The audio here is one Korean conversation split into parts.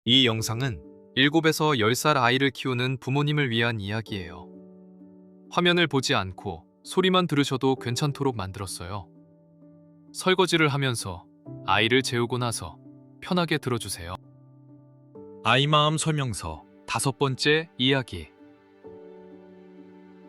이 영상은 7에서 10살 아이를 키우는 부모님을 위한 이야기예요. 화면을 보지 않고 소리만 들으셔도 괜찮도록 만들었어요. 설거지를 하면서 아이를 재우고 나서 편하게 들어주세요. 아이 마음 설명서 5번째 이야기.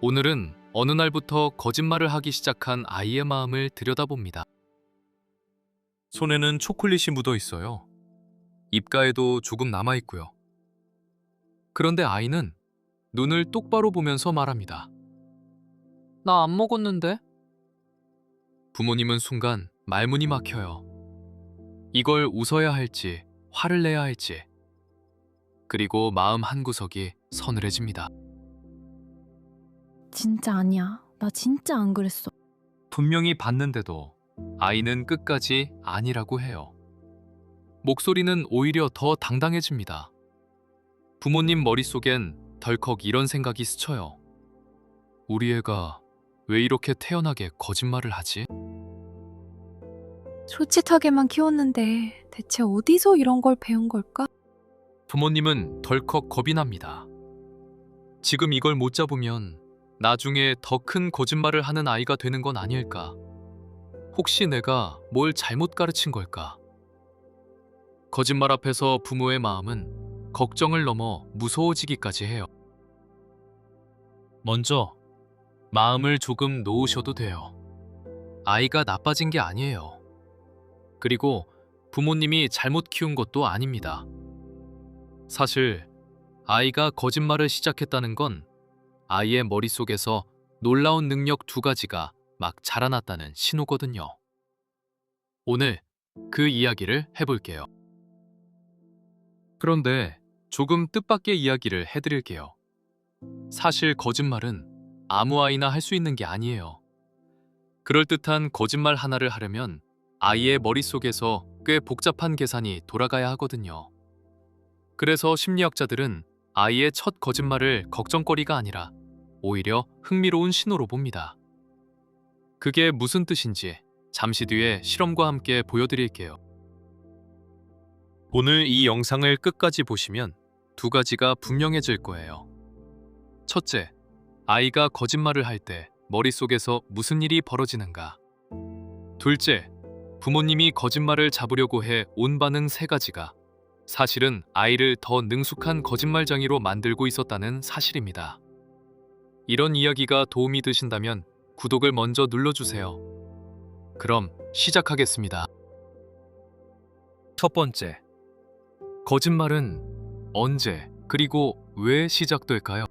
오늘은 어느 날부터 거짓말을 하기 시작한 아이의 마음을 들여다봅니다. 손에는 초콜릿이 묻어 있어요. 입가에도 조금 남아 있고요. 그런데 아이는 눈을 똑바로 보면서 말합니다. 나 안 먹었는데? 부모님은 순간 말문이 막혀요. 이걸 웃어야 할지, 화를 내야 할지. 그리고 마음 한구석이 서늘해집니다. 진짜 아니야. 나 진짜 안 그랬어. 분명히 봤는데도 아이는 끝까지 아니라고 해요. 목소리는 오히려 더 당당해집니다. 부모님 머릿속엔 덜컥 이런 생각이 스쳐요. 우리 애가 왜 이렇게 태연하게 거짓말을 하지? 솔직하게만 키웠는데 대체 어디서 이런 걸 배운 걸까? 부모님은 덜컥 겁이 납니다. 지금 이걸 못 잡으면 나중에 더 큰 거짓말을 하는 아이가 되는 건 아닐까? 혹시 내가 뭘 잘못 가르친 걸까? 거짓말 앞에서 부모의 마음은 걱정을 넘어 무서워지기까지 해요. 먼저 마음을 조금 놓으셔도 돼요. 아이가 나빠진 게 아니에요. 그리고 부모님이 잘못 키운 것도 아닙니다. 사실 아이가 거짓말을 시작했다는 건 아이의 머릿속에서 놀라운 능력 2가지가 막 자라났다는 신호거든요. 오늘 그 이야기를 해볼게요. 그런데 조금 뜻밖의 이야기를 해드릴게요. 사실 거짓말은 아무 아이나 할 수 있는 게 아니에요. 그럴듯한 거짓말 하나를 하려면 아이의 머릿속에서 꽤 복잡한 계산이 돌아가야 하거든요. 그래서 심리학자들은 아이의 첫 거짓말을 걱정거리가 아니라 오히려 흥미로운 신호로 봅니다. 그게 무슨 뜻인지 잠시 뒤에 실험과 함께 보여드릴게요. 오늘 이 영상을 끝까지 보시면 2가지가 분명해질 거예요. 첫째, 아이가 거짓말을 할 때 머릿속에서 무슨 일이 벌어지는가. 둘째, 부모님이 거짓말을 잡으려고 해 온 반응 3가지가 사실은 아이를 더 능숙한 거짓말쟁이로 만들고 있었다는 사실입니다. 이런 이야기가 도움이 되신다면 구독을 먼저 눌러주세요. 그럼 시작하겠습니다. 첫 번째, 거짓말은 언제 그리고 왜 시작될까요?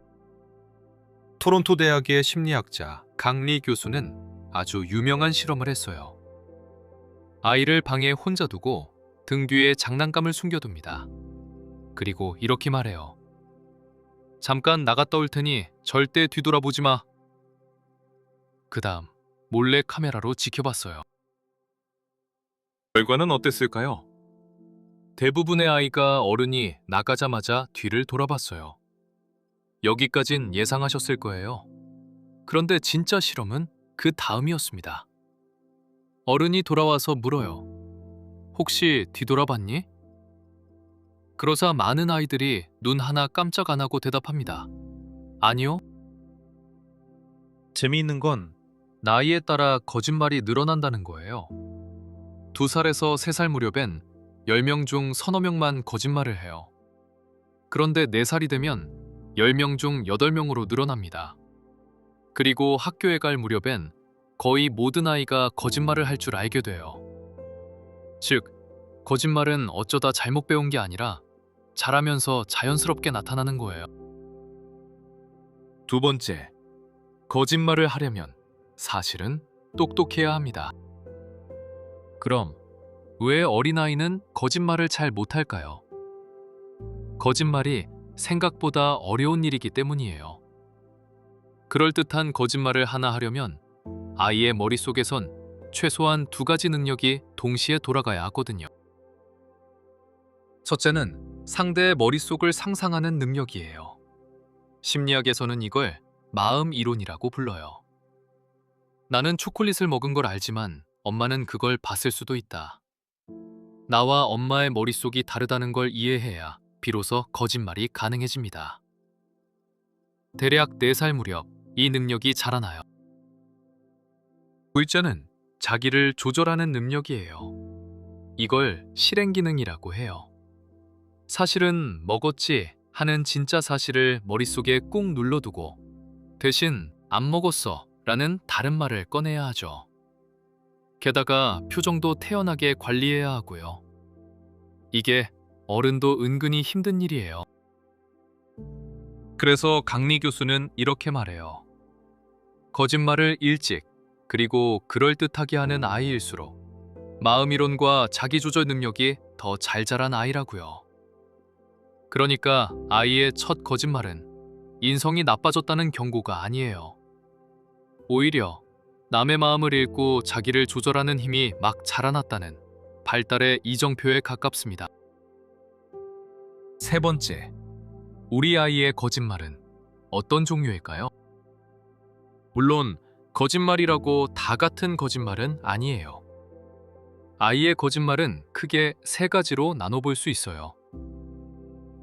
토론토 대학의 심리학자 강리 교수는 아주 유명한 실험을 했어요. 아이를 방에 혼자 두고 등 뒤에 장난감을 숨겨둡니다. 그리고 이렇게 말해요. 잠깐 나갔다 올 테니 절대 뒤돌아보지 마. 그 다음 몰래 카메라로 지켜봤어요. 결과는 어땠을까요? 대부분의 아이가 어른이 나가자마자 뒤를 돌아봤어요. 여기까진 예상하셨을 거예요. 그런데 진짜 실험은 그 다음이었습니다. 어른이 돌아와서 물어요. 혹시 뒤돌아봤니? 그러자 많은 아이들이 눈 하나 깜짝 안 하고 대답합니다. 아니요. 재미있는 건 나이에 따라 거짓말이 늘어난다는 거예요. 2살에서 3살 무렵엔 10명 중 서너 명만 거짓말을 해요. 그런데 4살이 되면 10명 중 8명으로 늘어납니다. 그리고 학교에 갈 무렵엔 거의 모든 아이가 거짓말을 할 줄 알게 돼요. 즉, 거짓말은 어쩌다 잘못 배운 게 아니라 자라면서 자연스럽게 나타나는 거예요. 두 번째, 거짓말을 하려면 사실은 똑똑해야 합니다. 그럼 왜 어린아이는 거짓말을 잘 못할까요? 거짓말이 생각보다 어려운 일이기 때문이에요. 그럴듯한 거짓말을 하나 하려면 아이의 머릿속에선 최소한 2가지 능력이 동시에 돌아가야 하거든요. 첫째는 상대의 머릿속을 상상하는 능력이에요. 심리학에서는 이걸 마음 이론이라고 불러요. 나는 초콜릿을 먹은 걸 알지만 엄마는 그걸 봤을 수도 있다. 나와 엄마의 머릿속이 다르다는 걸 이해해야 비로소 거짓말이 가능해집니다. 대략 4살 무렵 이 능력이 자라나요. 둘째는 자기를 조절하는 능력이에요. 이걸 실행 기능이라고 해요. 사실은 먹었지 하는 진짜 사실을 머릿속에 꾹 눌러두고 대신 안 먹었어 라는 다른 말을 꺼내야 하죠. 게다가 표정도 태연하게 관리해야 하고요. 이게 어른도 은근히 힘든 일이에요. 그래서 강리 교수는 이렇게 말해요. 거짓말을 일찍 그리고 그럴듯하게 하는 아이일수록 마음이론과 자기조절 능력이 더 잘 자란 아이라고요. 그러니까 아이의 첫 거짓말은 인성이 나빠졌다는 경고가 아니에요. 오히려 남의 마음을 읽고 자기를 조절하는 힘이 막 자라났다는 발달의 이정표에 가깝습니다. 세 번째, 우리 아이의 거짓말은 어떤 종류일까요? 물론 거짓말이라고 다 같은 거짓말은 아니에요. 아이의 거짓말은 크게 3가지로 나눠볼 수 있어요.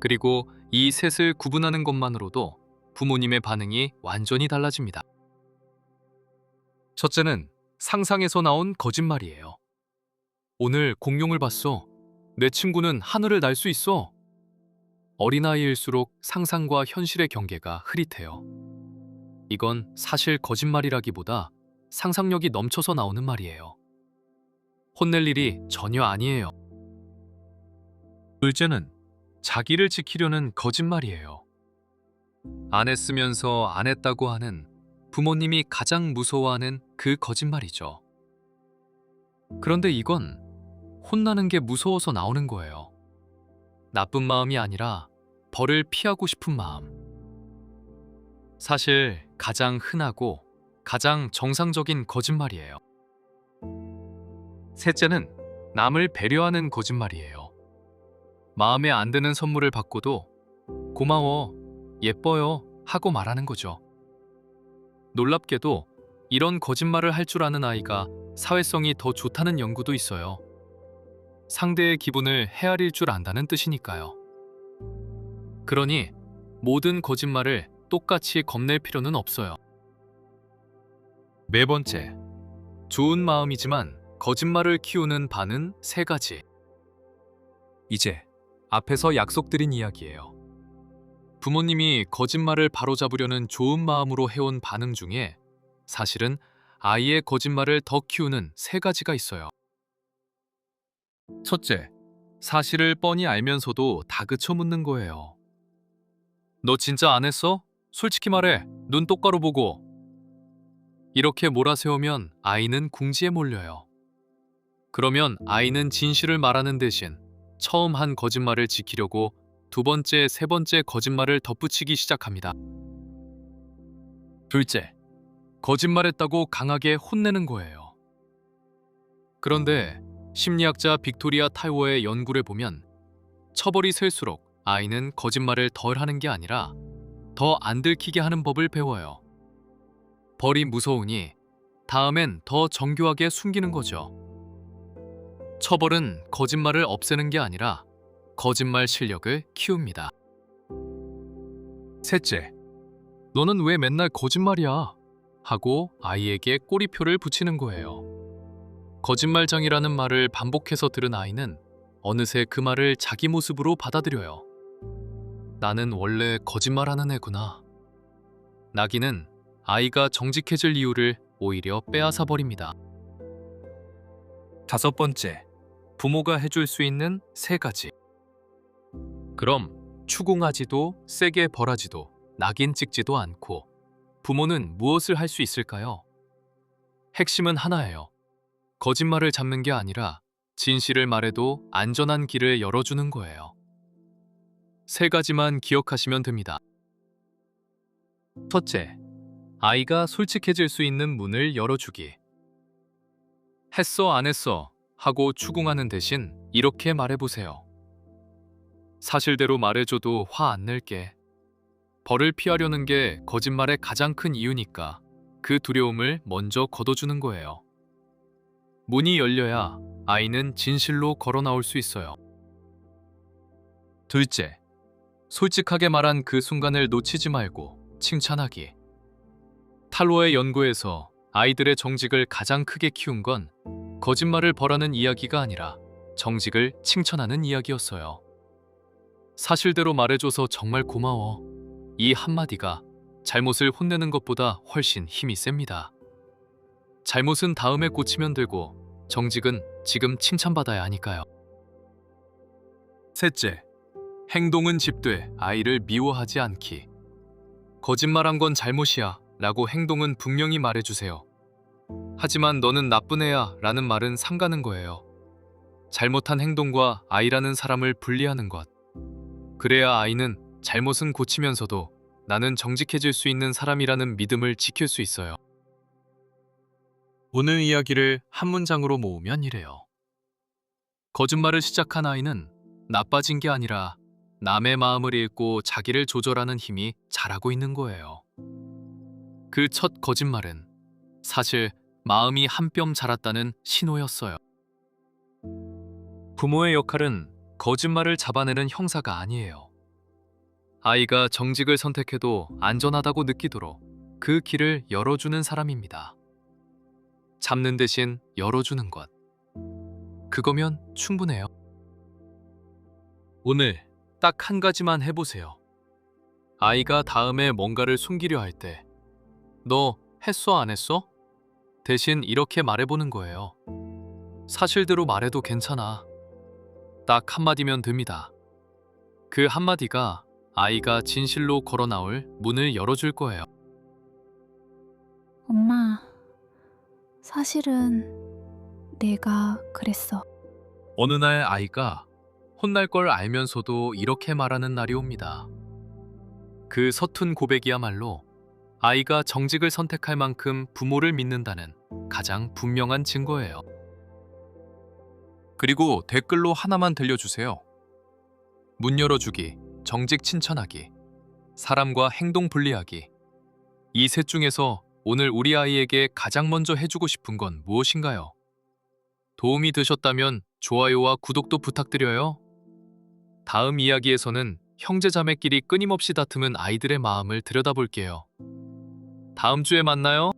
그리고 이 셋을 구분하는 것만으로도 부모님의 반응이 완전히 달라집니다. 첫째는 상상에서 나온 거짓말이에요. 오늘 공룡을 봤어. 내 친구는 하늘을 날 수 있어. 어린아이일수록 상상과 현실의 경계가 흐릿해요. 이건 사실 거짓말이라기보다 상상력이 넘쳐서 나오는 말이에요. 혼낼 일이 전혀 아니에요. 둘째는 자기를 지키려는 거짓말이에요. 안 했으면서 안 했다고 하는 부모님이 가장 무서워하는 그 거짓말이죠. 그런데 이건 혼나는 게 무서워서 나오는 거예요. 나쁜 마음이 아니라 벌을 피하고 싶은 마음. 사실 가장 흔하고 가장 정상적인 거짓말이에요. 셋째는 남을 배려하는 거짓말이에요. 마음에 안 드는 선물을 받고도 고마워, 예뻐요 하고 말하는 거죠. 놀랍게도 이런 거짓말을 할 줄 아는 아이가 사회성이 더 좋다는 연구도 있어요. 상대의 기분을 헤아릴 줄 안다는 뜻이니까요. 그러니 모든 거짓말을 똑같이 겁낼 필요는 없어요. 네 번째, 좋은 마음이지만 거짓말을 키우는 반은 3가지. 이제 앞에서 약속드린 이야기예요. 부모님이 거짓말을 바로잡으려는 좋은 마음으로 해온 반응 중에 사실은 아이의 거짓말을 더 키우는 3가지가 있어요. 첫째, 사실을 뻔히 알면서도 다그쳐 묻는 거예요. 너 진짜 안 했어? 솔직히 말해. 눈 똑바로 보고. 이렇게 몰아세우면 아이는 궁지에 몰려요. 그러면 아이는 진실을 말하는 대신 처음 한 거짓말을 지키려고 2번째, 3번째 거짓말을 덧붙이기 시작합니다. 둘째, 거짓말했다고 강하게 혼내는 거예요. 그런데 심리학자 빅토리아 타이워의 연구를 보면 처벌이 셀수록 아이는 거짓말을 덜 하는 게 아니라 더 안 들키게 하는 법을 배워요. 벌이 무서우니 다음엔 더 정교하게 숨기는 거죠. 처벌은 거짓말을 없애는 게 아니라 거짓말 실력을 키웁니다. 셋째, 너는 왜 맨날 거짓말이야? 하고 아이에게 꼬리표를 붙이는 거예요. 거짓말장이라는 말을 반복해서 들은 아이는 어느새 그 말을 자기 모습으로 받아들여요. 나는 원래 거짓말하는 애구나. 나기는 아이가 정직해질 이유를 오히려 빼앗아 버립니다. 5번째, 부모가 해줄 수 있는 3가지. 그럼 추궁하지도 세게 벌하지도 낙인 찍지도 않고 부모는 무엇을 할 수 있을까요? 핵심은 하나예요. 거짓말을 잡는 게 아니라 진실을 말해도 안전한 길을 열어주는 거예요. 3가지만 기억하시면 됩니다. 첫째, 아이가 솔직해질 수 있는 문을 열어주기. 했어, 안 했어 하고 추궁하는 대신 이렇게 말해보세요. 사실대로 말해줘도 화 안 낼게. 벌을 피하려는 게 거짓말의 가장 큰 이유니까 그 두려움을 먼저 걷어주는 거예요. 문이 열려야 아이는 진실로 걸어 나올 수 있어요. 둘째, 솔직하게 말한 그 순간을 놓치지 말고 칭찬하기. 탈로의 연구에서 아이들의 정직을 가장 크게 키운 건 거짓말을 벌하는 이야기가 아니라 정직을 칭찬하는 이야기였어요. 사실대로 말해줘서 정말 고마워. 이 한마디가 잘못을 혼내는 것보다 훨씬 힘이 셉니다. 잘못은 다음에 고치면 되고 정직은 지금 칭찬받아야 하니까요. 셋째, 행동은 집돼 아이를 미워하지 않기. 거짓말한 건 잘못이야 라고 행동은 분명히 말해주세요. 하지만 너는 나쁜 애야 라는 말은 삼가는 거예요. 잘못한 행동과 아이라는 사람을 분리하는 것. 그래야 아이는 잘못은 고치면서도 나는 정직해질 수 있는 사람이라는 믿음을 지킬 수 있어요. 오늘 이야기를 한 문장으로 모으면 이래요. 거짓말을 시작한 아이는 나빠진 게 아니라 남의 마음을 읽고 자기를 조절하는 힘이 자라고 있는 거예요. 그 첫 거짓말은 사실 마음이 한 뼘 자랐다는 신호였어요. 부모의 역할은 거짓말을 잡아내는 형사가 아니에요. 아이가 정직을 선택해도 안전하다고 느끼도록 그 길을 열어주는 사람입니다. 잡는 대신 열어주는 것. 그거면 충분해요. 오늘 딱 한 가지만 해보세요. 아이가 다음에 뭔가를 숨기려 할 때, 너 했어 안 했어? 대신 이렇게 말해보는 거예요. 사실대로 말해도 괜찮아. 딱 한마디면 됩니다. 그 한마디가 아이가 진실로 걸어 나올 문을 열어줄 거예요. 엄마, 사실은 내가 그랬어. 어느 날 아이가 혼날 걸 알면서도 이렇게 말하는 날이 옵니다. 그 서툰 고백이야말로 아이가 정직을 선택할 만큼 부모를 믿는다는 가장 분명한 증거예요. 그리고 댓글로 하나만 들려주세요. 문 열어주기, 정직 칭찬하기, 사람과 행동 분리하기. 이 셋 중에서 오늘 우리 아이에게 가장 먼저 해주고 싶은 건 무엇인가요? 도움이 되셨다면 좋아요와 구독도 부탁드려요. 다음 이야기에서는 형제자매끼리 끊임없이 다투는 아이들의 마음을 들여다볼게요. 다음 주에 만나요.